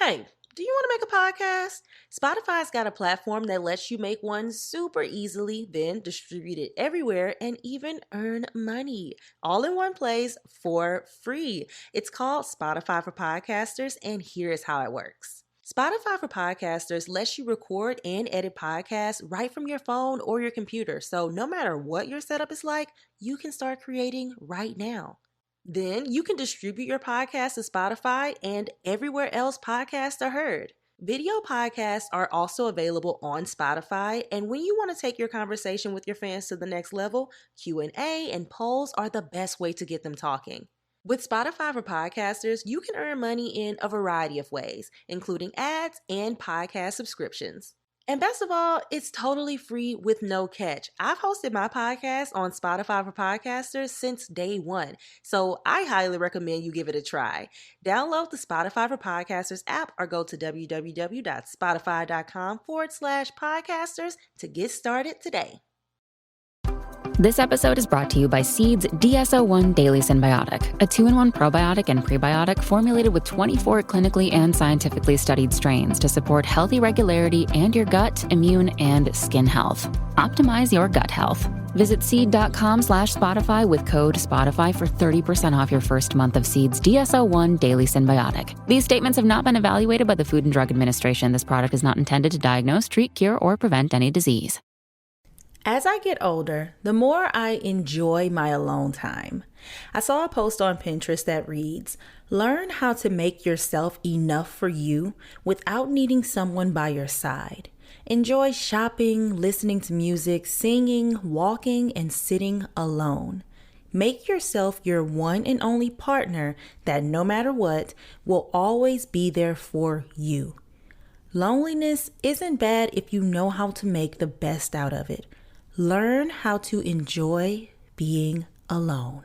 Hey, do you want to make a podcast? Spotify's got a platform that lets you make one super easily, then distribute it everywhere and even earn money all in one place for free. It's called Spotify for Podcasters, and here's how it works. Spotify for Podcasters lets you record and edit podcasts right from your phone or your computer. So no matter what your setup is like, you can start creating right now. Then you can distribute your podcast to Spotify and everywhere else podcasts are heard. Video podcasts are also available on Spotify, and when you want to take your conversation with your fans to the next level, Q&A and polls are the best way to get them talking. With Spotify for Podcasters, you can earn money in a variety of ways, including ads and podcast subscriptions. And best of all, it's totally free with no catch. I've hosted my podcast on Spotify for Podcasters since day one, so I highly recommend you give it a try. Download the Spotify for Podcasters app or go to www.spotify.com/podcasters to get started today. This episode is brought to you by Seed's DSO1 Daily Symbiotic, a 2-in-1 probiotic and prebiotic formulated with 24 clinically and scientifically studied strains to support healthy regularity and your gut, immune, and skin health. Optimize your gut health. Visit seed.com/Spotify with code Spotify for 30% off your first month of Seed's DSO1 Daily Symbiotic. These statements have not been evaluated by the Food and Drug Administration. This product is not intended to diagnose, treat, cure, or prevent any disease. As I get older, the more I enjoy my alone time. I saw a post on Pinterest that reads, "Learn how to make yourself enough for you without needing someone by your side. Enjoy shopping, listening to music, singing, walking, and sitting alone. Make yourself your one and only partner that no matter what, will always be there for you. Loneliness isn't bad if you know how to make the best out of it. Learn how to enjoy being alone."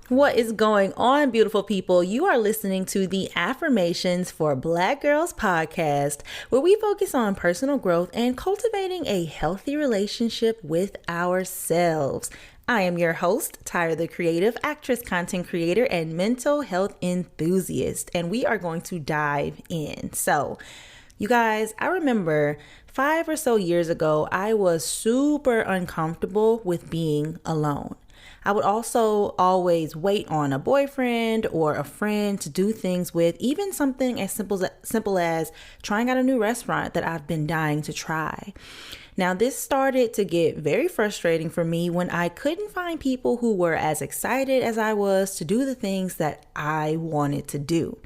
What is going on, beautiful people? You are listening to the Affirmations for Black Girls podcast, where we focus on personal growth and cultivating a healthy relationship with ourselves. I am your host, Tyra, the creative actress, content creator, and mental health enthusiast, and we are going to dive in. So, you guys, I remember 5 or so years ago, I was super uncomfortable with being alone. I would also always wait on a boyfriend or a friend to do things with, even something as simple as trying out a new restaurant that I've been dying to try. Now, this started to get very frustrating for me when I couldn't find people who were as excited as I was to do the things that I wanted to do.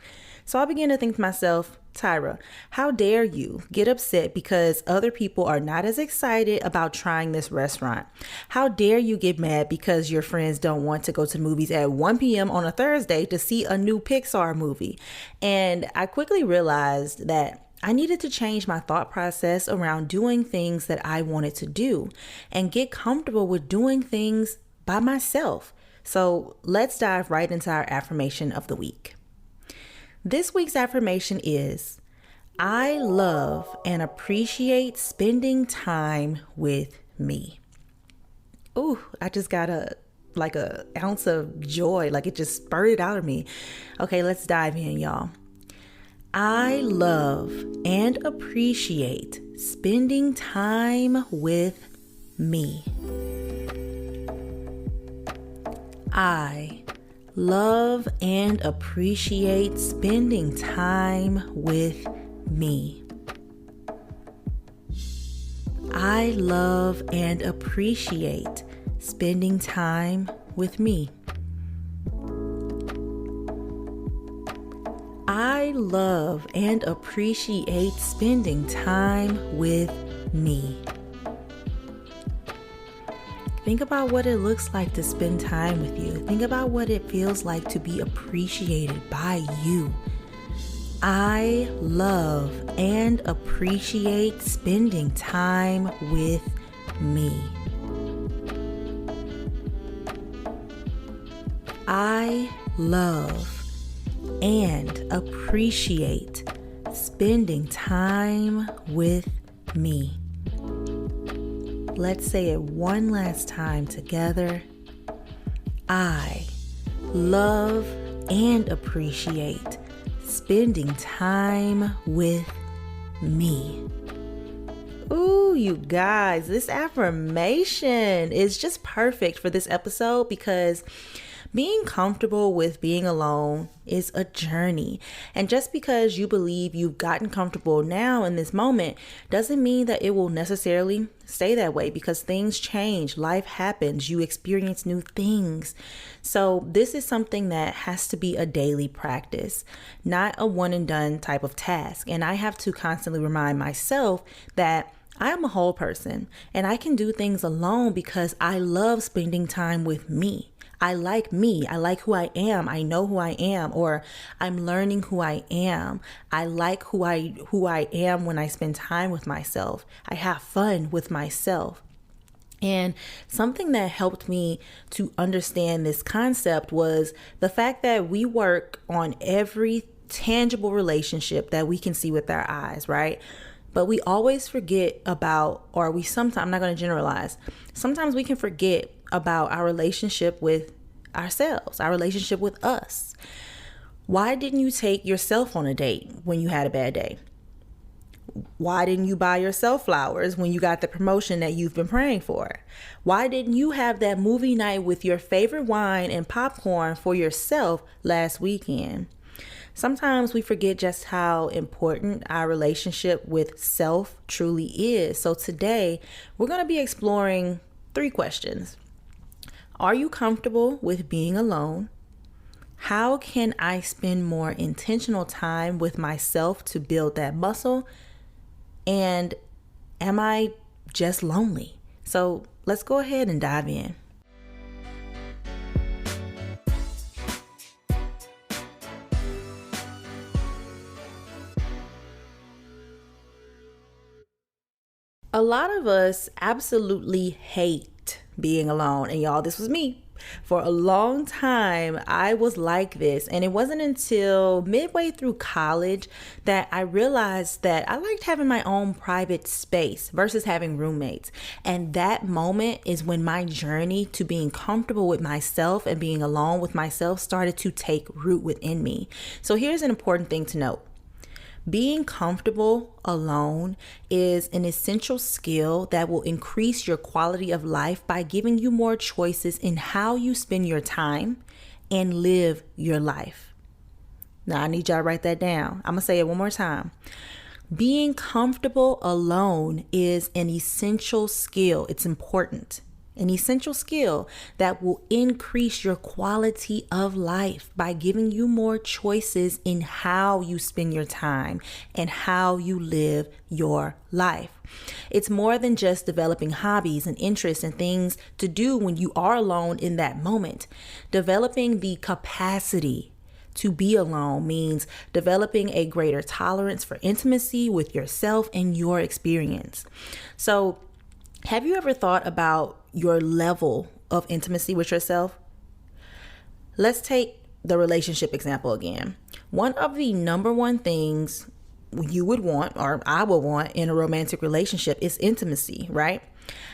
So I began to think to myself, Tyra, how dare you get upset because other people are not as excited about trying this restaurant? How dare you get mad because your friends don't want to go to the movies at 1 p.m. on a Thursday to see a new Pixar movie? And I quickly realized that I needed to change my thought process around doing things that I wanted to do and get comfortable with doing things by myself. So let's dive right into our affirmation of the week. This week's affirmation is, I love and appreciate spending time with me. Ooh, I just got a ounce of joy, like it just spurted out of me. Okay, let's dive in, y'all. I love and appreciate spending time with me. I love and appreciate spending time with me. I love and appreciate spending time with me. I love and appreciate spending time with me. Think about what it looks like to spend time with you. Think about what it feels like to be appreciated by you. I love and appreciate spending time with me. I love and appreciate spending time with me. Let's say it one last time together. I love and appreciate spending time with me. Ooh, you guys, this affirmation is just perfect for this episode because being comfortable with being alone is a journey. And just because you believe you've gotten comfortable now in this moment doesn't mean that it will necessarily stay that way, because things change, life happens, you experience new things. So this is something that has to be a daily practice, not a one and done type of task. And I have to constantly remind myself that I am a whole person and I can do things alone because I love spending time with me. I like me. I like who I am. I know who I am, or I'm learning who I am. I like who I am when I spend time with myself. I have fun with myself. And something that helped me to understand this concept was the fact that we work on every tangible relationship that we can see with our eyes, right? But we always forget about, I'm not going to generalize. Sometimes we can forget about our relationship with ourselves, our relationship with us. Why didn't you take yourself on a date when you had a bad day? Why didn't you buy yourself flowers when you got the promotion that you've been praying for? Why didn't you have that movie night with your favorite wine and popcorn for yourself last weekend? Sometimes we forget just how important our relationship with self truly is. So today we're going to be exploring 3 questions. Are you comfortable with being alone? How can I spend more intentional time with myself to build that muscle? And am I just lonely? So let's go ahead and dive in. A lot of us absolutely hate being alone. And y'all, this was me. For a long time, I was like this. And it wasn't until midway through college that I realized that I liked having my own private space versus having roommates. And that moment is when my journey to being comfortable with myself and being alone with myself started to take root within me. So here's an important thing to note. Being comfortable alone is an essential skill that will increase your quality of life by giving you more choices in how you spend your time and live your life. Now, I need y'all to write that down. I'm going to say it one more time. Being comfortable alone is an essential skill. It's important. An essential skill that will increase your quality of life by giving you more choices in how you spend your time and how you live your life. It's more than just developing hobbies and interests and things to do when you are alone in that moment. Developing the capacity to be alone means developing a greater tolerance for intimacy with yourself and your experience. So, have you ever thought about your level of intimacy with yourself? Let's take the relationship example again. One of the number one things you would want, or I would want in a romantic relationship, is intimacy, right?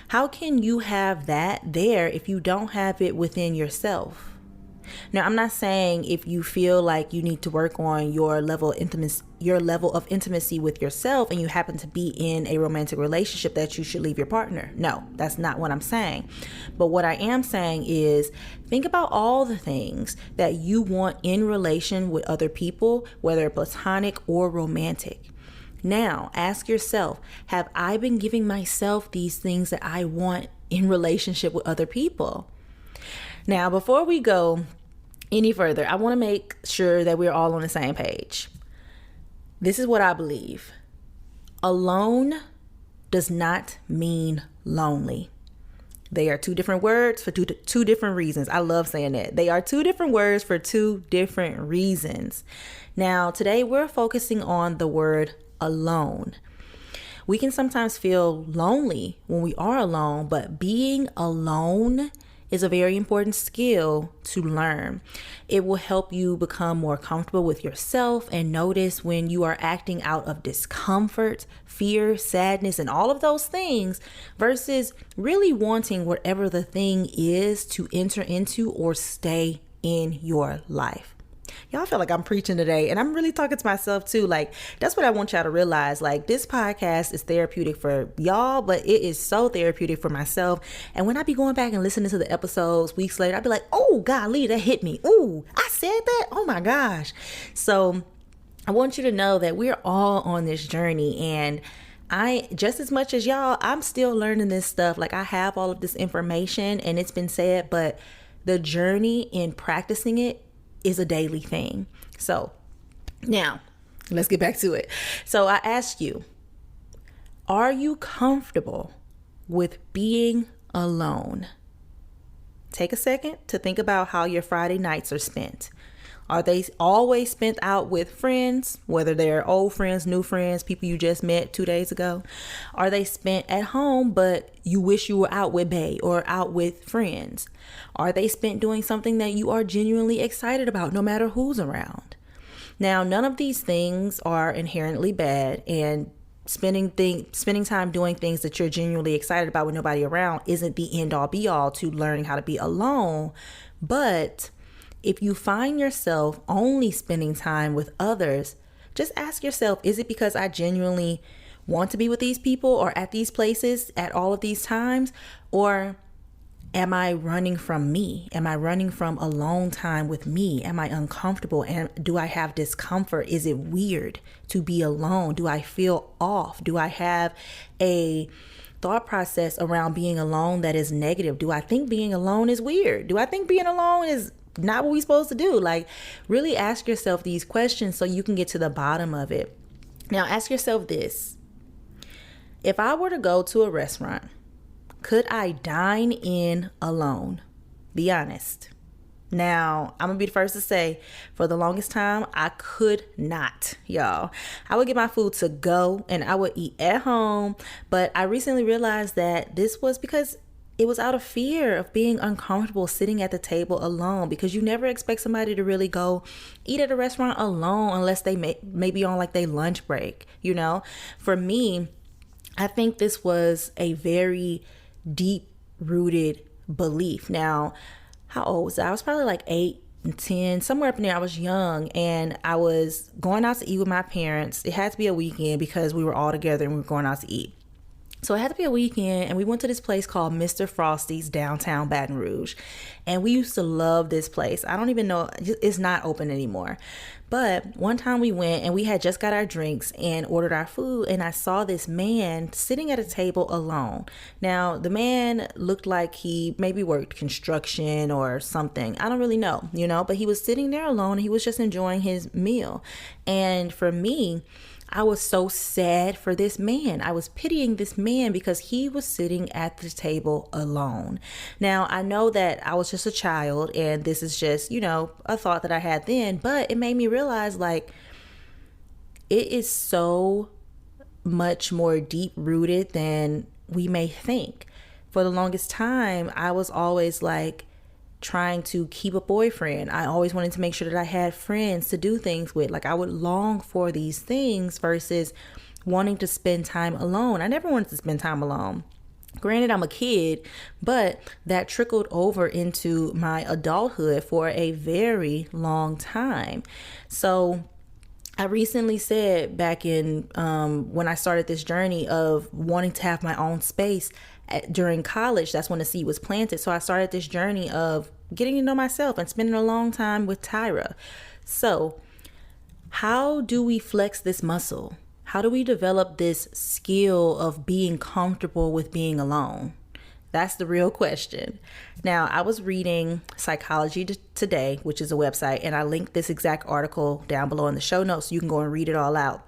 How can you have that there if you don't have it within yourself? Now, I'm not saying if you feel like you need to work on your level of intimacy with yourself and you happen to be in a romantic relationship that you should leave your partner. No, that's not what I'm saying. But what I am saying is think about all the things that you want in relation with other people, whether platonic or romantic. Now, ask yourself, have I been giving myself these things that I want in relationship with other people? Now, before we go any further, I want to make sure that we're all on the same page. This is what I believe. Alone does not mean lonely. They are 2 different words for two different reasons. I love saying that. They are 2 different words for 2 different reasons. Now, today we're focusing on the word alone. We can sometimes feel lonely when we are alone, but being alone is a very important skill to learn. It will help you become more comfortable with yourself and notice when you are acting out of discomfort, fear, sadness, and all of those things versus really wanting whatever the thing is to enter into or stay in your life. Y'all feel like I'm preaching today, and I'm really talking to myself too. Like, that's what I want y'all to realize. Like, this podcast is therapeutic for y'all, but it is so therapeutic for myself. And when I be going back and listening to the episodes weeks later, I'll be like, oh, golly, that hit me. Ooh, I said that. Oh my gosh. So I want you to know that we're all on this journey, and I, just as much as y'all, I'm still learning this stuff. Like, I have all of this information and it's been said, but the journey in practicing it is a daily thing. So now let's get back to it. So I ask you, are you comfortable with being alone? Take a second to think about how your Friday nights are spent. Are they always spent out with friends, whether they're old friends, new friends, people you just met 2 days ago? Are they spent at home, but you wish you were out with bae or out with friends? Are they spent doing something that you are genuinely excited about, no matter who's around? Now, none of these things are inherently bad, and spending time doing things that you're genuinely excited about with nobody around isn't the end all be all to learning how to be alone. But if you find yourself only spending time with others, just ask yourself, is it because I genuinely want to be with these people or at these places at all of these times? Or am I running from me? Am I running from alone time with me? Am I uncomfortable? And do I have discomfort? Is it weird to be alone? Do I feel off? Do I have a thought process around being alone that is negative? Do I think being alone is weird? Do I think being alone is not what we're supposed to do? Like, really ask yourself these questions so you can get to the bottom of it. Now, ask yourself this. If I were to go to a restaurant, could I dine in alone? Be honest. Now, I'm gonna be the first to say, for the longest time, I could not, y'all. I would get my food to go and I would eat at home, but I recently realized that this was because it was out of fear of being uncomfortable sitting at the table alone, because you never expect somebody to really go eat at a restaurant alone unless they may be on like their lunch break, you know? For me, I think this was a very deep rooted belief. Now, how old was I? I was probably like 8 and 10, somewhere up in there. I was young and I was going out to eat with my parents. It had to be a weekend because we were all together and we were going out to eat. So it had to be a weekend, and we went to this place called Mr. Frosty's downtown Baton Rouge. And we used to love this place. I don't even know, it's not open anymore. But one time we went and we had just got our drinks and ordered our food, and I saw this man sitting at a table alone. Now, the man looked like he maybe worked construction or something. I don't really know, but he was sitting there alone and he was just enjoying his meal. And for me, I was so sad for this man. I was pitying this man because he was sitting at the table alone. Now, I know that I was just a child and this is just, a thought that I had then, but it made me realize like it is so much more deep rooted than we may think. For the longest time, I was always like trying to keep a boyfriend. I always wanted to make sure that I had friends to do things with. Like, I would long for these things versus wanting to spend time alone. I never wanted to spend time alone. Granted, I'm a kid, but that trickled over into my adulthood for a very long time. So I recently said back in when I started this journey of wanting to have my own space during college, that's when the seed was planted. So I started this journey of getting to know myself and spending a long time with Tyra. So how do we flex this muscle? How do we develop this skill of being comfortable with being alone? That's the real question. Now, I was reading Psychology Today, which is a website, and I linked this exact article down below in the show notes so you can go and read it all out.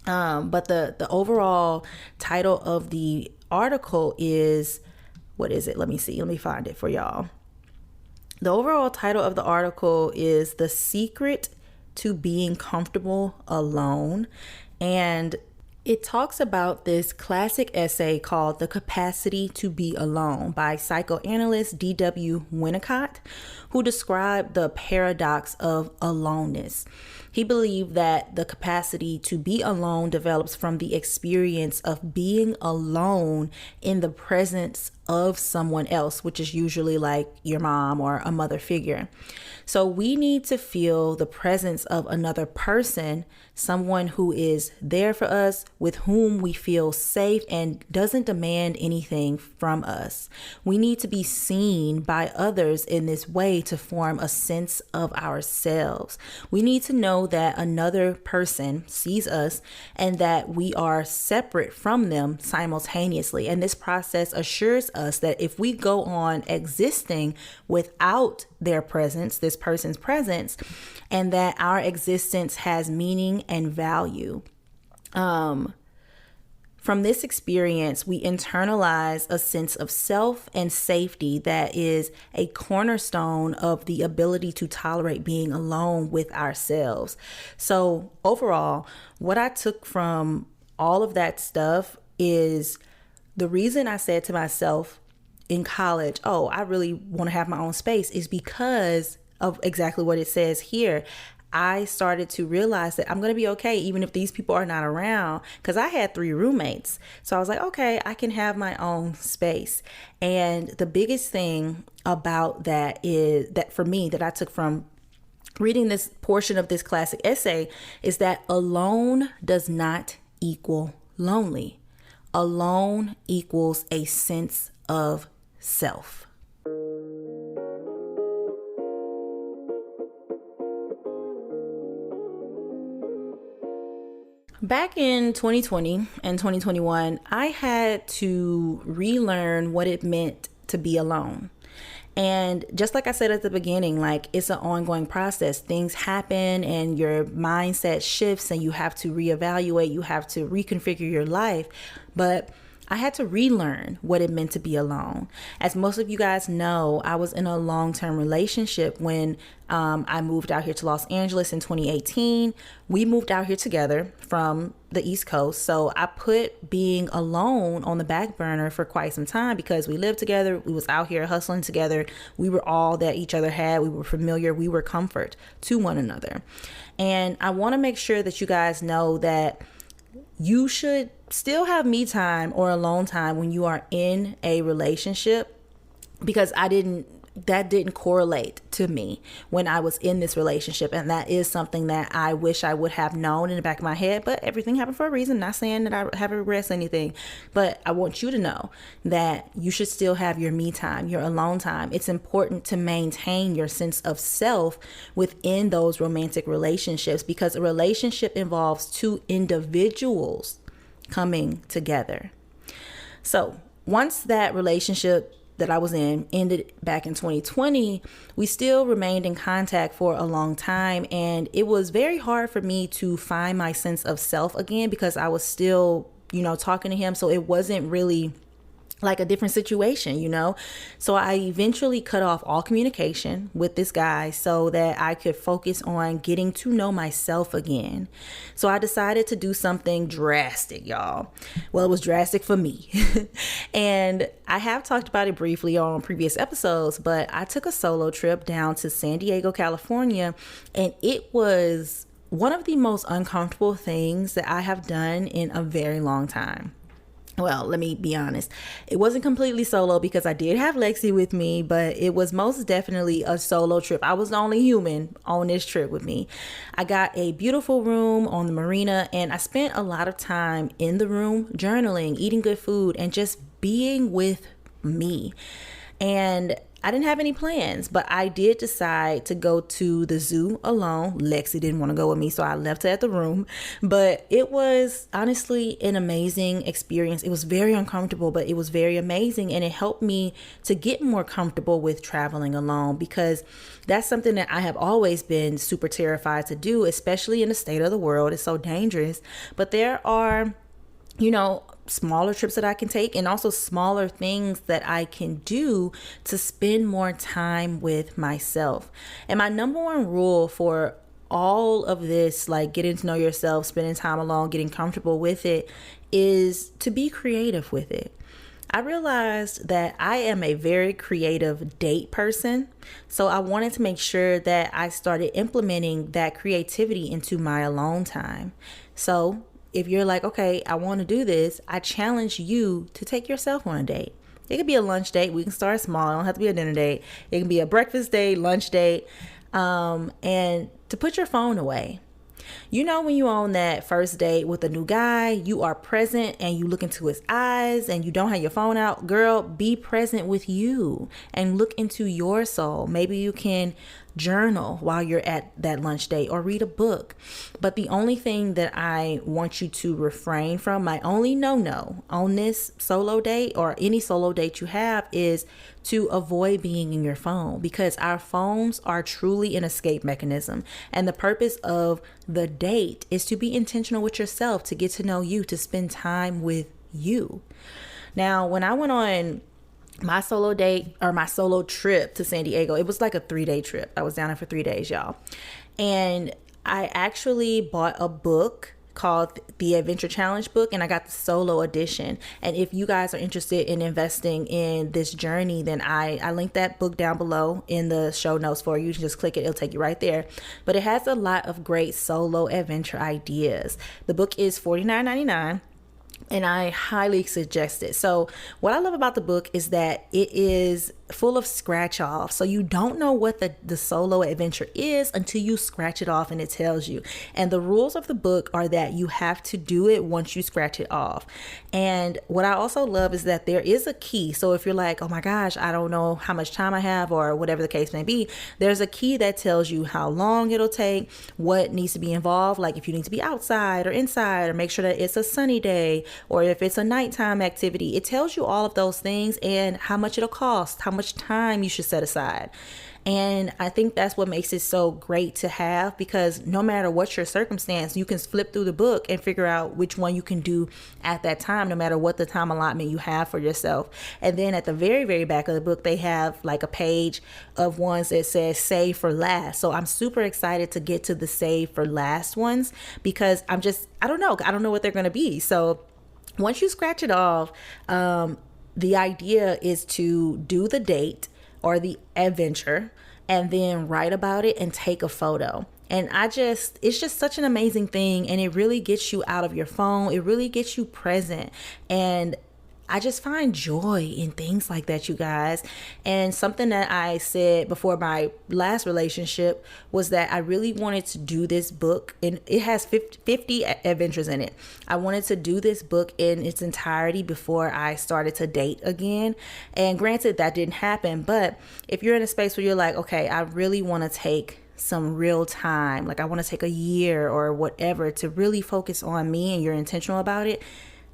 But the overall title of the article is, what is it? Let me see. Let me find it for y'all. The overall title of the article is The Secret to Being Comfortable Alone. And It talks about this classic essay called The Capacity to Be Alone by psychoanalyst D.W. Winnicott, who described the paradox of aloneness. He believed that the capacity to be alone develops from the experience of being alone in the presence of someone else, which is usually like your mom or a mother figure. So we need to feel the presence of another person, someone who is there for us, with whom we feel safe and doesn't demand anything from us. We need to be seen by others in this way to form a sense of ourselves. We need to know that another person sees us and that we are separate from them simultaneously. And this process assures us that if we go on existing without their presence, this person's presence, and that our existence has meaning and value. From this experience, we internalize a sense of self and safety that is a cornerstone of the ability to tolerate being alone with ourselves. So overall, what I took from all of that stuff is the reason I said to myself in college, oh, I really want to have my own space, is because of exactly what it says here. I started to realize that I'm going to be okay even if these people are not around, because I had 3 roommates. So I was like, okay, I can have my own space. And the biggest thing about that is that for me that I took from reading this portion of this classic essay is that alone does not equal lonely. Alone equals a sense of self. Back in 2020 and 2021, I had to relearn what it meant to be alone. And just like I said at the beginning, like it's an ongoing process. Things happen and your mindset shifts and you have to reevaluate, you have to reconfigure your life. But I had to relearn what it meant to be alone. As most of you guys know, I was in a long-term relationship when I moved out here to Los Angeles in 2018. We moved out here together from the East Coast. So I put being alone on the back burner for quite some time because we lived together. We was out here hustling together. We were all that each other had. We were familiar. We were comfort to one another. And I want to make sure that you guys know that you should still have me time or alone time when you are in a relationship, because that didn't correlate to me when I was in this relationship. And that is something that I wish I would have known in the back of my head, but everything happened for a reason. Not saying that I have regrets or anything, but I want you to know that you should still have your me time, your alone time. It's important to maintain your sense of self within those romantic relationships, because a relationship involves 2 individuals coming together. So once that relationship that I was in ended back in 2020, we still remained in contact for a long time. And it was very hard for me to find my sense of self again because I was still, talking to him. So it wasn't really like a different situation, So I eventually cut off all communication with this guy so that I could focus on getting to know myself again. So I decided to do something drastic, y'all. Well, it was drastic for me. And I have talked about it briefly on previous episodes, but I took a solo trip down to San Diego, California, and it was one of the most uncomfortable things that I have done in a very long time. Well, let me be honest. It wasn't completely solo because I did have Lexi with me, but it was most definitely a solo trip. I was the only human on this trip with me. I got a beautiful room on the marina, and I spent a lot of time in the room journaling, eating good food, and just being with me. And I didn't have any plans, but I did decide to go to the zoo alone. Lexi didn't want to go with me, so I left her at the room. But it was honestly an amazing experience. It was very uncomfortable, but it was very amazing. And it helped me to get more comfortable with traveling alone, because that's something that I have always been super terrified to do, especially in the state of the world. It's so dangerous. But there are, smaller trips that I can take, and also smaller things that I can do to spend more time with myself. And my number one rule for all of this, like getting to know yourself, spending time alone, getting comfortable with it, is to be creative with it. I realized that I am a very creative date person. So I wanted to make sure that I started implementing that creativity into my alone time. So if you're like, okay, I want to do this, I challenge you to take yourself on a date. It could be a lunch date. We can start small. It don't have to be a dinner date. It can be a breakfast date, lunch date, and to put your phone away. You know, when you on that first date with a new guy, you are present and you look into his eyes and you don't have your phone out. Girl, be present with you and look into your soul. Maybe you can journal while you're at that lunch date or read a book. But the only thing that I want you to refrain from, my only no on this solo date or any solo date you have, is to avoid being in your phone, because our phones are truly an escape mechanism. And the purpose of the date is to be intentional with yourself, to get to know you, to spend time with you. Now, when I went on my solo date or my solo trip to San Diego, it was like a 3-day trip. I was down there for 3 days, y'all. And I actually bought a book called the Adventure Challenge book, and I got the solo edition. And if you guys are interested in investing in this journey, then I linked that book down below in the show notes for you. You can just click it, it'll take you right there. But it has a lot of great solo adventure ideas. The book is $49.99. And I highly suggest it. So what I love about the book is that it is full of scratch off. So you don't know what the solo adventure is until you scratch it off and it tells you. And the rules of the book are that you have to do it once you scratch it off. And what I also love is that there is a key. So if you're like, oh my gosh, I don't know how much time I have or whatever the case may be, there's a key that tells you how long it'll take, what needs to be involved. Like if you need to be outside or inside, or make sure that it's a sunny day, or if it's a nighttime activity. It tells you all of those things and how much it'll cost, how much time you should set aside. And I think that's what makes it so great to have, because no matter what your circumstance, you can flip through the book and figure out which one you can do at that time, no matter what the time allotment you have for yourself. And then at the very, very back of the book, they have like a page of ones that says save for last. So I'm super excited to get to the save for last ones, because I don't know what they're going to be. So once you scratch it off, the idea is to do the date or the adventure and then write about it and take a photo. And it's just such an amazing thing. And it really gets you out of your phone. It really gets you present. And I just find joy in things like that, you guys. And something that I said before my last relationship was that I really wanted to do this book, and it has 50 adventures in it. I wanted to do this book in its entirety before I started to date again. And granted, that didn't happen. But if you're in a space where you're like, okay, I really want to take some real time, like I want to take a year or whatever to really focus on me, and you're intentional about it,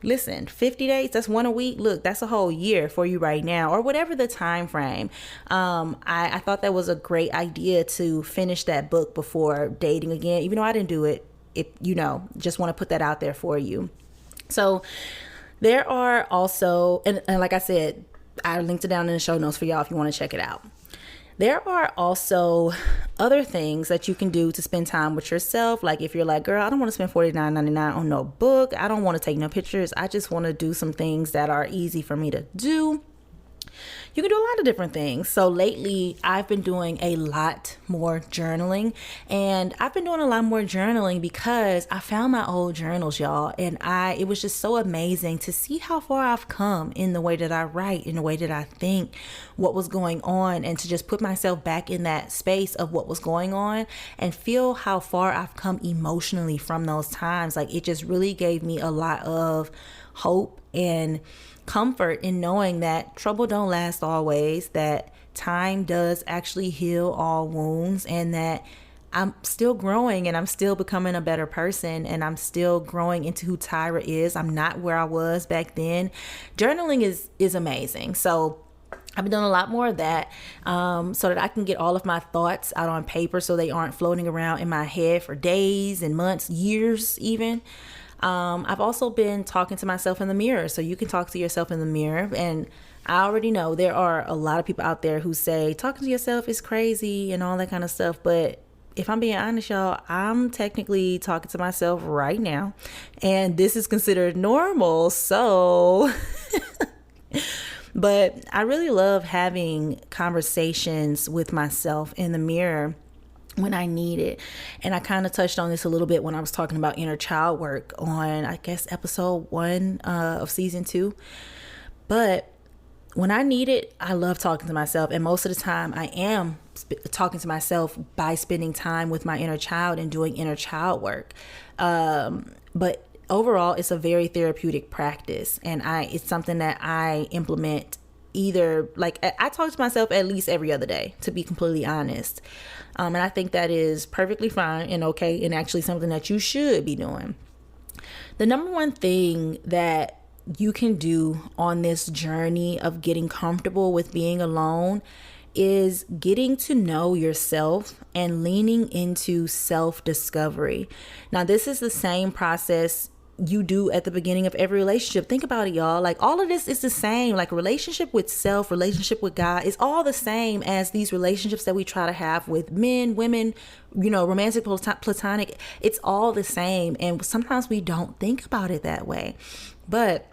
listen, 50 days, that's one a week. Look, that's a whole year for you right now, or whatever the time frame. I thought that was a great idea to finish that book before dating again, even though I didn't do it. Just want to put that out there for you. So there are also, and like I said, I linked it down in the show notes for y'all if you want to check it out. There are also other things that you can do to spend time with yourself. Like if you're like, girl, I don't want to spend $49.99 on no book. I don't want to take no pictures. I just want to do some things that are easy for me to do. You can do a lot of different things. So lately I've been doing a lot more journaling, and I've been doing a lot more journaling because I found my old journals, y'all. And it was just so amazing to see how far I've come in the way that I write, in the way that I think, what was going on, and to just put myself back in that space of what was going on and feel how far I've come emotionally from those times. Like it just really gave me a lot of hope and comfort in knowing that trouble don't last always, that time does actually heal all wounds, and that I'm still growing and I'm still becoming a better person, and I'm still growing into who Tyra is. I'm not where I was back then. Journaling is amazing. So I've been doing a lot more of that so that I can get all of my thoughts out on paper so they aren't floating around in my head for days and months, years even. I've also been talking to myself in the mirror. So you can talk to yourself in the mirror. And I already know there are a lot of people out there who say talking to yourself is crazy and all that kind of stuff. But if I'm being honest, y'all, I'm technically talking to myself right now, and this is considered normal. So, but I really love having conversations with myself in the mirror when I need it. And I kind of touched on this a little bit when I was talking about inner child work on, I guess, episode 1 of season 2. But when I need it, I love talking to myself. And most of the time I am talking to myself by spending time with my inner child and doing inner child work. But overall, it's a very therapeutic practice. And it's something that I implement either, like, I talk to myself at least every other day, to be completely honest. And I think that is perfectly fine and okay, and actually something that you should be doing. The number one thing that you can do on this journey of getting comfortable with being alone is getting to know yourself and leaning into self-discovery. Now, this is the same process you do at the beginning of every relationship. Think about it, y'all. Like, all of this is the same. Like, relationship with self, relationship with God is all the same as these relationships that we try to have with men, women, romantic, platonic. It's all the same. And sometimes we don't think about it that way. But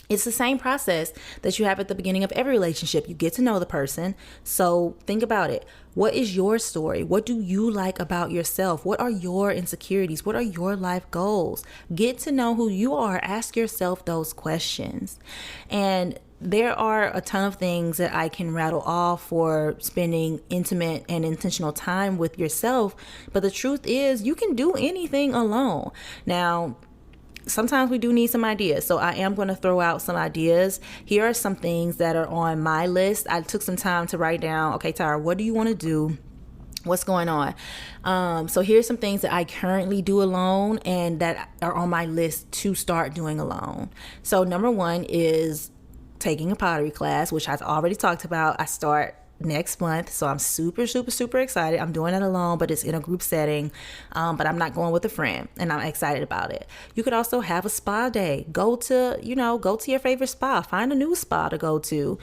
it's the same process that you have at the beginning of every relationship. You get to know the person. So think about it. What is your story? What do you like about yourself? What are your insecurities? What are your life goals? Get to know who you are. Ask yourself those questions. And there are a ton of things that I can rattle off for spending intimate and intentional time with yourself. But the truth is, you can do anything alone. Now, sometimes we do need some ideas. So I am going to throw out some ideas. Here are some things that are on my list. I took some time to write down, okay, Tyra, what do you want to do? What's going on? So here's some things that I currently do alone and that are on my list to start doing alone. So number 1 is taking a pottery class, which I've already talked about. I start next month, so I'm super excited. I'm doing it alone, but it's in a group setting, but I'm not going with a friend, and I'm excited about it. You could also have a spa day. Go to your favorite spa. Find a new spa to go to.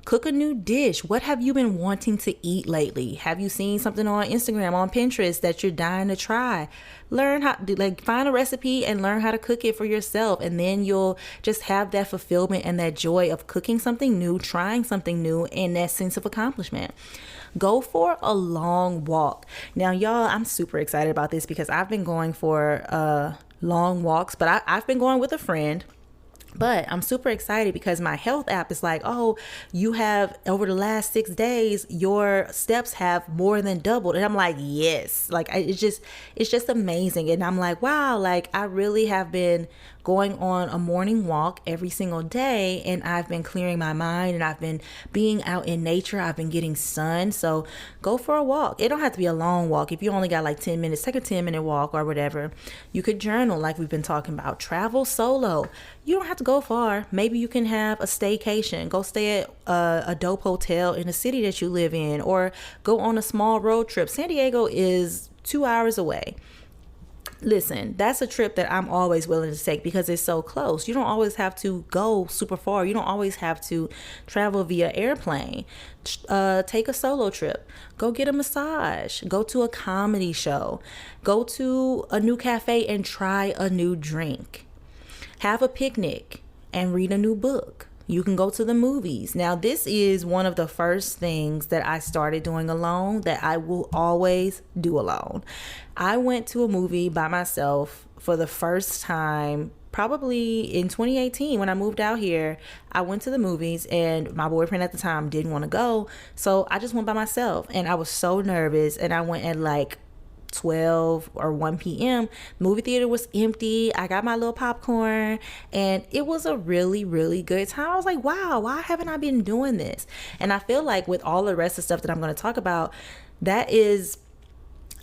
Cook a new dish. What have you been wanting to eat lately? Have you seen something on Instagram, on Pinterest that you're dying to try? Learn how to find a recipe and learn how to cook it for yourself. And then you'll just have that fulfillment and that joy of cooking something new, trying something new, and that sense of accomplishment. Go for a long walk. Now, y'all, I'm super excited about this because I've been going for long walks, but I've been going with a friend. But I'm super excited because my health app is like, oh, you have over the last 6 days, your steps have more than doubled. And I'm like, yes, like it's just amazing. And I'm like, wow, like I really have been going on a morning walk every single day, and I've been clearing my mind, and I've been being out in nature. I've been getting sun. So go for a walk. It don't have to be a long walk. If you only got like 10 minutes, take a 10-minute walk or whatever. You could journal like we've been talking about. Travel solo. You don't have to go far. Maybe you can have a staycation. Go stay at a dope hotel in the city that you live in, or go on a small road trip. San Diego is 2 hours away. Listen, that's a trip that I'm always willing to take because it's so close. You don't always have to go super far. You don't always have to travel via airplane. Take a solo trip. Go get a massage. Go to a comedy show. Go to a new cafe and try a new drink. Have a picnic and read a new book. You can go to the movies. Now, this is one of the first things that I started doing alone that I will always do alone. I went to a movie by myself for the first time probably in 2018 when I moved out here. I went to the movies and my boyfriend at the time didn't want to go. So I just went by myself and I was so nervous, and I went at like 12 or 1 p.m. Movie theater was empty. I got my little popcorn and it was a really, really good time. I was like, wow, why haven't I been doing this? And I feel like with all the rest of stuff that I'm going to talk about, that is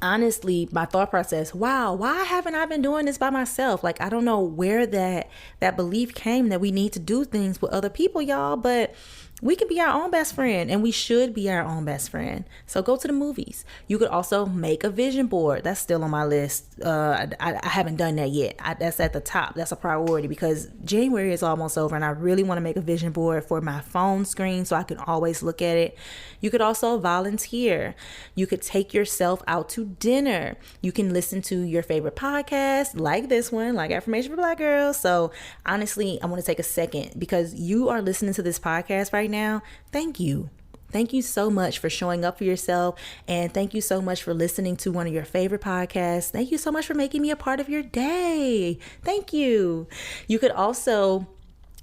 honestly my thought process. Wow, why haven't I been doing this by myself? Like, I don't know where that belief came that we need to do things with other people, y'all, but We can be our own best friend, and we should be our own best friend. So go to the movies. You could also make a vision board. That's still on my list. I haven't done that yet. That's at the top. That's a priority because January is almost over, and I really want to make a vision board for my phone screen so I can always look at it. You could also volunteer. You could take yourself out to dinner. You can listen to your favorite podcast like this one, like Affirmation for Black Girls. So honestly, I want to take a second because you are listening to this podcast right now. Thank you. Thank you so much for showing up for yourself. And thank you so much for listening to one of your favorite podcasts. Thank you so much for making me a part of your day. Thank you. You could also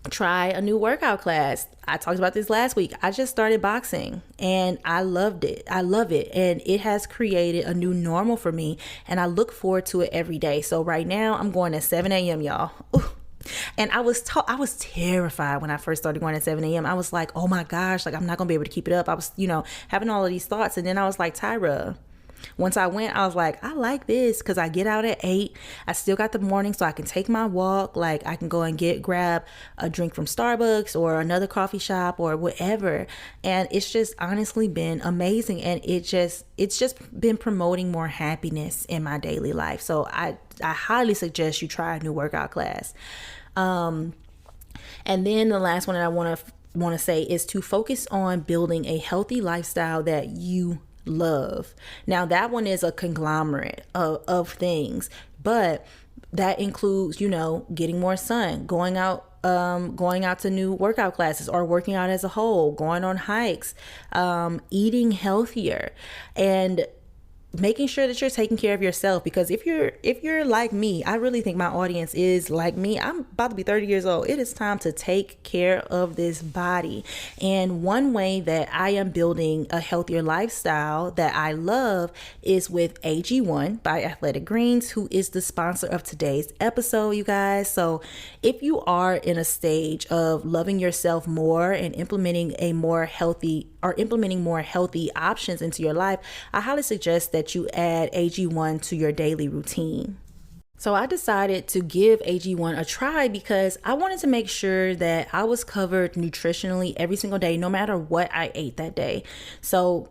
try a new workout class. I talked about this last week. I just started boxing and I loved it. I love it. And it has created a new normal for me. And I look forward to it every day. So right now I'm going at 7 a.m. y'all. Ooh. And I was terrified when I first started going at 7 a.m. I was like, oh my gosh, like I'm not gonna be able to keep it up. I was, having all of these thoughts. And then I was like, Tyra, once I went, I was like, I like this because I get out at 8. I still got the morning so I can take my walk. Like I can go and grab a drink from Starbucks or another coffee shop or whatever. And it's just honestly been amazing. And it's just been promoting more happiness in my daily life. So I highly suggest you try a new workout class. And then the last one that I want to say is to focus on building a healthy lifestyle that you love. Now that one is a conglomerate of things, but that includes, getting more sun, going out to new workout classes or working out as a whole, going on hikes, eating healthier, and making sure that you're taking care of yourself. Because if you're like me, I really think my audience is like me. I'm about to be 30 years old. It is time to take care of this body. And one way that I am building a healthier lifestyle that I love is with AG1 by Athletic Greens, who is the sponsor of today's episode, you guys. So if you are in a stage of loving yourself more and implementing more healthy options into your life, I highly suggest that you add AG1 to your daily routine. So I decided to give AG1 a try because I wanted to make sure that I was covered nutritionally every single day, no matter what I ate that day. So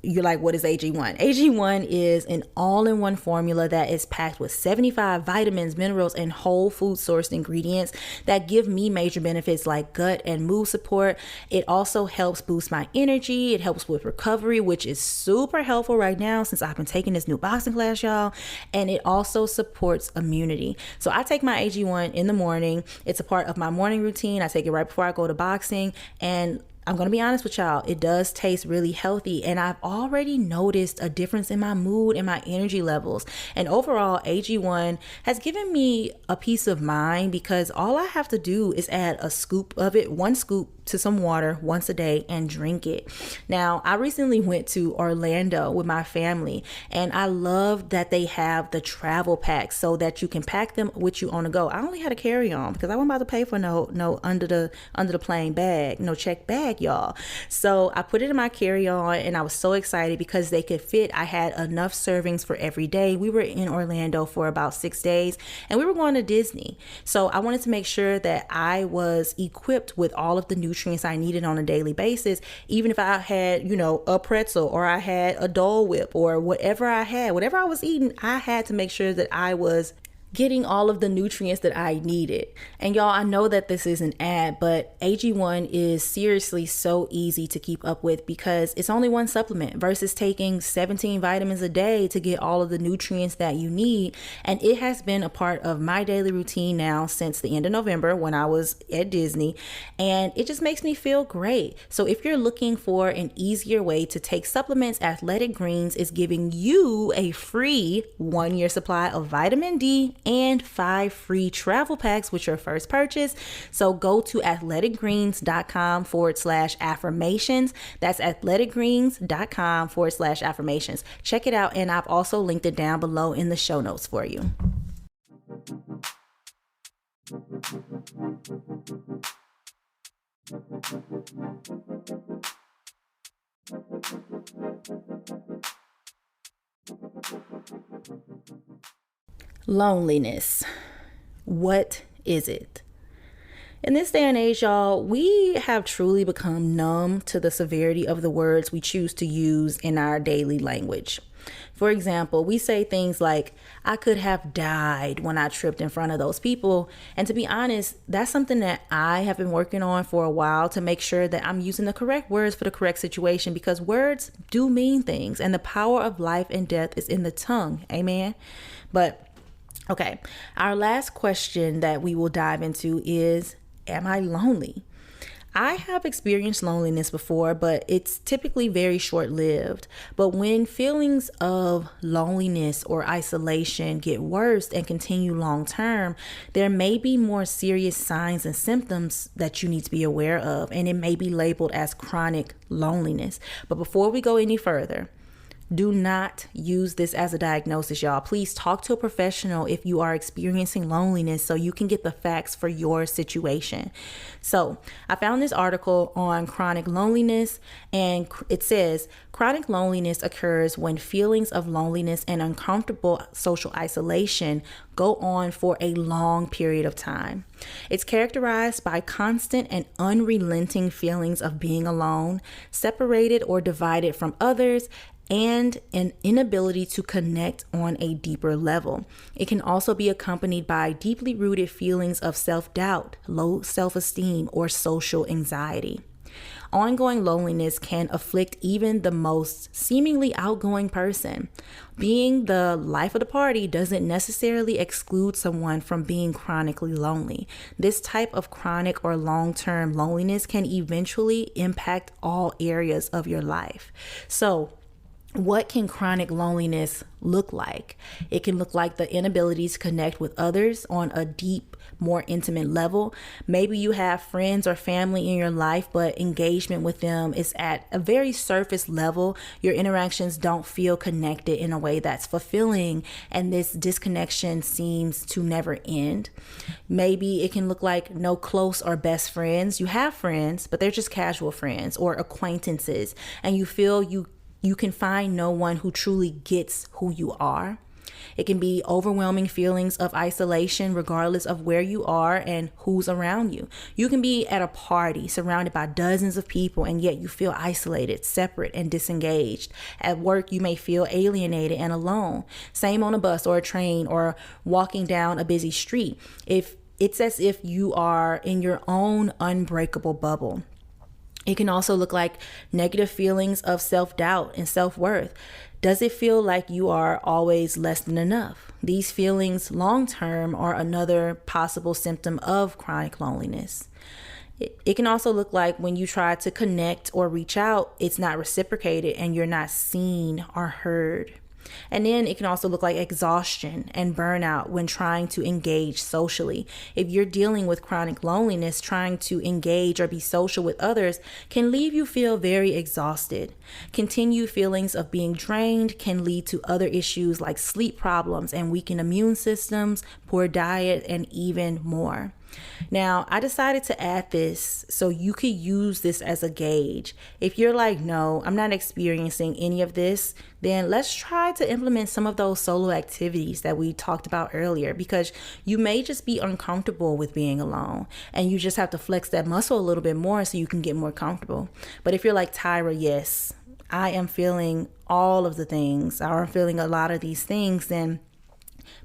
you're like, what is AG1? AG1 is an all-in-one formula that is packed with 75 vitamins, minerals, and whole food sourced ingredients that give me major benefits like gut and mood support. It also helps boost my energy. It helps with recovery, which is super helpful right now since I've been taking this new boxing class, y'all. And it also supports immunity. So I take my AG1 in the morning. It's a part of my morning routine. I take it right before I go to boxing, and I'm going to be honest with y'all, it does taste really healthy, and I've already noticed a difference in my mood and my energy levels. And overall, AG1 has given me a peace of mind because all I have to do is add a scoop of it, 1 scoop to some water once a day, and drink it. Now, I recently went to Orlando with my family, and I love that they have the travel packs so that you can pack them with you on the go. I only had a carry-on because I wasn't about to pay for no under the plane bag, no check bag, y'all. So I put it in my carry-on, and I was so excited because they could fit. I had enough servings for every day. We were in Orlando for about 6 days, and we were going to Disney. So I wanted to make sure that I was equipped with all of the nutrients I needed on a daily basis. Even if I had, a pretzel, or I had a Dole Whip, or whatever I was eating, I had to make sure that I was getting all of the nutrients that I needed. And y'all, I know that this is an ad, but AG1 is seriously so easy to keep up with because it's only 1 supplement versus taking 17 vitamins a day to get all of the nutrients that you need. And it has been a part of my daily routine now since the end of November when I was at Disney, and it just makes me feel great. So if you're looking for an easier way to take supplements, Athletic Greens is giving you a free 1-year supply of vitamin D and 5 free travel packs with your first purchase. So go to athleticgreens.com/affirmations. That's athleticgreens.com/affirmations. Check it out. And I've also linked it down below in the show notes for you. Loneliness. What is it? In this day and age, y'all, we have truly become numb to the severity of the words we choose to use in our daily language. For example, we say things like, I could have died when I tripped in front of those people. And to be honest, that's something that I have been working on for a while to make sure that I'm using the correct words for the correct situation, because words do mean things and the power of life and death is in the tongue. Amen. But okay, our last question that we will dive into is, am I lonely? I have experienced loneliness before, but it's typically very short-lived. But when feelings of loneliness or isolation get worse and continue long-term, there may be more serious signs and symptoms that you need to be aware of, and it may be labeled as chronic loneliness. But before we go any further, do not use this as a diagnosis, y'all. Please talk to a professional if you are experiencing loneliness so you can get the facts for your situation. So I found this article on chronic loneliness, and it says chronic loneliness occurs when feelings of loneliness and uncomfortable social isolation go on for a long period of time. It's characterized by constant and unrelenting feelings of being alone, separated or divided from others, and an inability to connect on a deeper level. It can also be accompanied by deeply rooted feelings of self-doubt, low self-esteem, or social anxiety. Ongoing loneliness can afflict even the most seemingly outgoing person. Being the life of the party doesn't necessarily exclude someone from being chronically lonely. This type of chronic or long-term loneliness can eventually impact all areas of your life. So, what can chronic loneliness look like? It can look like the inability to connect with others on a deep, more intimate level. Maybe you have friends or family in your life, but engagement with them is at a very surface level. Your interactions don't feel connected in a way that's fulfilling, and this disconnection seems to never end. Maybe it can look like no close or best friends. You have friends, but they're just casual friends or acquaintances, and you feel you can find no one who truly gets who you are. It can be overwhelming feelings of isolation regardless of where you are and who's around you. You can be at a party surrounded by dozens of people, and yet you feel isolated, separate, and disengaged. At work, you may feel alienated and alone. Same on a bus or a train or walking down a busy street. It's as if you are in your own unbreakable bubble. It can also look like negative feelings of self-doubt and self-worth. Does it feel like you are always less than enough? These feelings long-term are another possible symptom of chronic loneliness. It can also look like when you try to connect or reach out, it's not reciprocated and you're not seen or heard. And then it can also look like exhaustion and burnout when trying to engage socially. If you're dealing with chronic loneliness, trying to engage or be social with others can leave you feel very exhausted. Continued feelings of being drained can lead to other issues like sleep problems and weakened immune systems, poor diet, and even more. Now, I decided to add this so you could use this as a gauge. If you're like, no, I'm not experiencing any of this, then let's try to implement some of those solo activities that we talked about earlier, because you may just be uncomfortable with being alone and you just have to flex that muscle a little bit more so you can get more comfortable. But if you're like Tyra, yes, I am feeling all of the things, or I'm feeling a lot of these things, then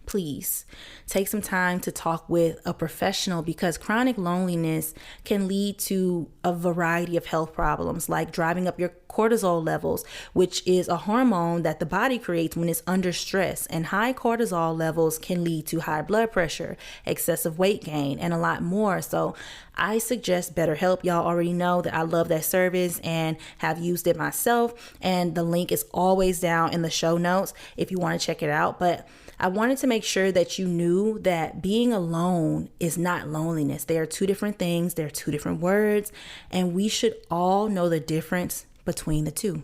please take some time to talk with a professional, because chronic loneliness can lead to a variety of health problems like driving up your cortisol levels, which is a hormone that the body creates when it's under stress. And high cortisol levels can lead to high blood pressure, excessive weight gain, and a lot more. So I suggest BetterHelp. Y'all already know that I love that service and have used it myself. And the link is always down in the show notes if you want to check it out. But I wanted to make sure that you knew that being alone is not loneliness. They are two different things. They're two different words, and we should all know the difference between the two.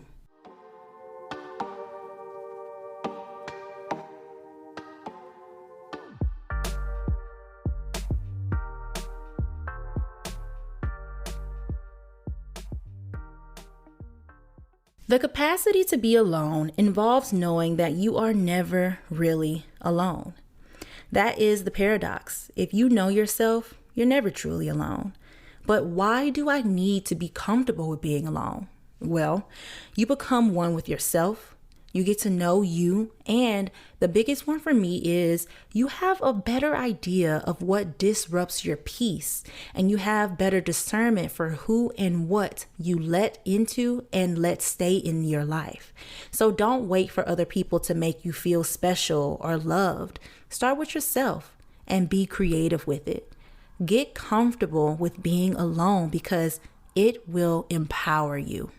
The capacity to be alone involves knowing that you are never really alone. That is the paradox. If you know yourself, You're never truly alone. But why do I need to be comfortable with being alone? Well, you become one with yourself. You get to know you. And the biggest one for me is you have a better idea of what disrupts your peace. And you have better discernment for who and what you let into and let stay in your life. So don't wait for other people to make you feel special or loved. Start with yourself and be creative with it. Get comfortable with being alone because it will empower you.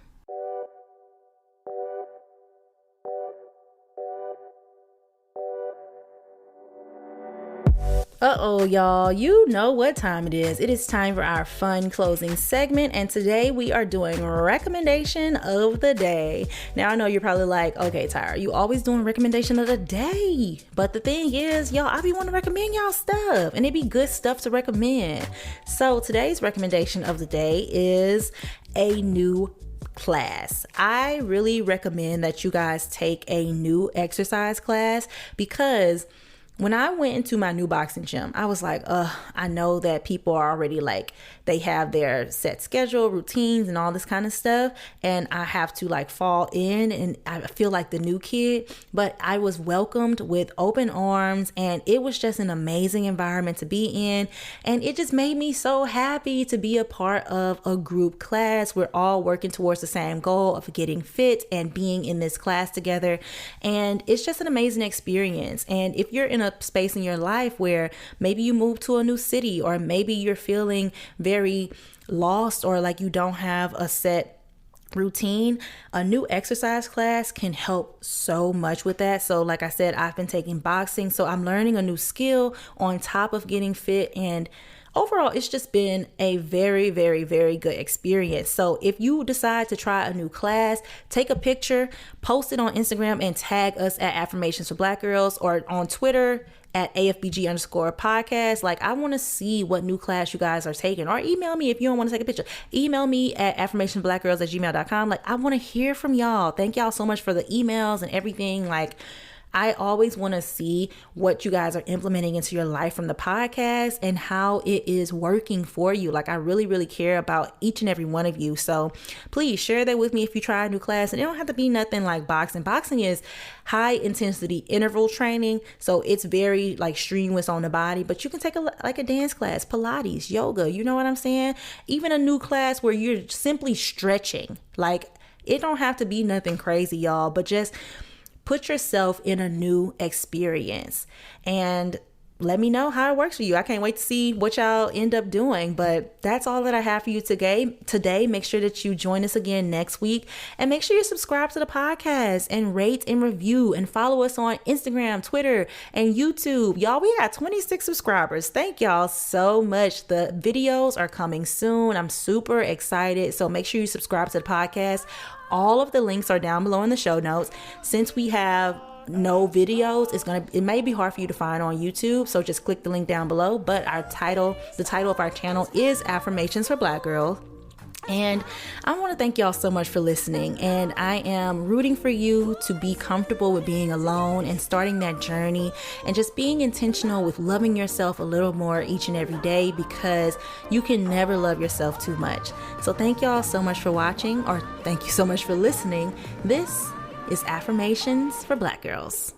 Uh-oh, y'all, you know what time it is. It is time for our fun closing segment, and today we are doing recommendation of the day. Now, I know you're probably like, okay, Tyra, you always doing recommendation of the day. But the thing is, y'all, I be wanting to recommend y'all stuff, and it be good stuff to recommend. So today's recommendation of the day is a new class. I really recommend that you guys take a new exercise class because when I went into my new boxing gym, I was like, I know that people are already like, they have their set schedule, routines, and all this kind of stuff. And I have to like fall in and I feel like the new kid, but I was welcomed with open arms and it was just an amazing environment to be in. And it just made me so happy to be a part of a group class. We're all working towards the same goal of getting fit and being in this class together. And it's just an amazing experience. And if you're in a space in your life where maybe you moved to a new city or maybe you're feeling very lost or like you don't have a set routine, a new exercise class can help so much with that. So like I said, I've been taking boxing, so I'm learning a new skill on top of getting fit, and overall, it's just been a very, very, very good experience. So if you decide to try a new class, take a picture, post it on Instagram, and tag us at Affirmations for Black Girls, or on Twitter at AFBG_podcast. Like, I want to see what new class you guys are taking, or email me if you don't want to take a picture. Email me at affirmationsforblackgirls@gmail.com. Like, I want to hear from y'all. Thank y'all so much for the emails and everything. Like, I always want to see what you guys are implementing into your life from the podcast and how it is working for you. Like, I really, really care about each and every one of you. So please share that with me if you try a new class. And it don't have to be nothing like boxing. Boxing is high intensity interval training. So it's very like strenuous on the body, but you can take a dance class, Pilates, yoga, you know what I'm saying? Even a new class where you're simply stretching. Like, it don't have to be nothing crazy, y'all, but just put yourself in a new experience and let me know how it works for you. I can't wait to see what y'all end up doing, but that's all that I have for you today. Make sure that you join us again next week, and make sure you subscribe to the podcast and rate and review and follow us on Instagram, Twitter, and YouTube. Y'all, we got 26 subscribers. Thank y'all so much. The videos are coming soon. I'm super excited. So make sure you subscribe to the podcast. All of the links are down below in the show notes. Since we have no videos, it may be hard for you to find on YouTube, so just click the link down below. But the title of our channel is Affirmations for Black Girls. And I want to thank y'all so much for listening, and I am rooting for you to be comfortable with being alone and starting that journey and just being intentional with loving yourself a little more each and every day, because you can never love yourself too much. So thank y'all so much for watching, or thank you so much for listening. This is Affirmations for Black Girls.